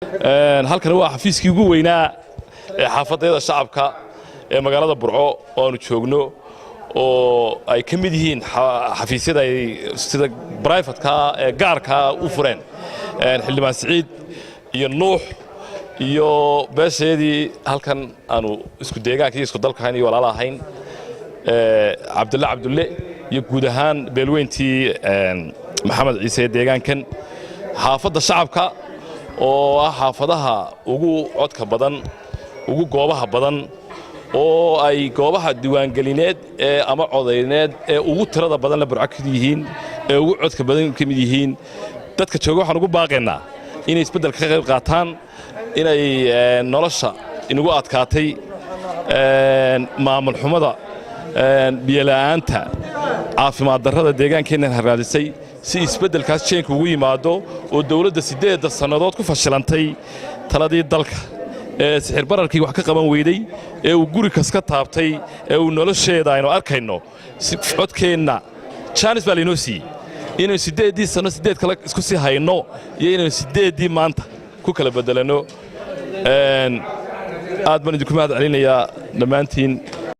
halkan waa xafiiskii ugu weynaa ee xaafadda shacabka ee magaalada Burco oo aanu joogno oo ay ka mid yihiin xafiisyada sida private-ka ee gaarka u fureen xildhibaan Saciid iyo Nuux iyo beesheedii halkan aanu isku deegaanka iyo isku dalka iyo walaalahayn Cabdulle iyo guud ahaan beelweyntii Maxamed Ciise deegaankan xaafadda shacabka oo ah xaafadaha ugu codka badan ugu goobaha badan oo ay goobaha diiwaangelineed ee ama codeyneed ee ugu tirada badan la Burco ka yihiin ee ugu codka badan ka mid yihiin dadka jooga waxaan ugu baaqaynaa inay isbedel ka qayb qaataan inay nolosha inagu adkaatay maamul xumada biyo la'aanta caafimaad darrada deegaankeena haraadisay si isbedelkaas jeenka ugu yimaado oo dawladda 8 sanadood ku fashilantay taladii dalka ee sixir bararkii wax ka qaban weeday ee uu guri kaska taabtay ee uu nolosheeda aynu arkayno codkeenna chance baa inoo siiyay inuu 8 sano 8 kale isku sii hayno iyo inuu 8 maanta ku kala bedelano aad baan idinku mahad celinayaa dhammaantiin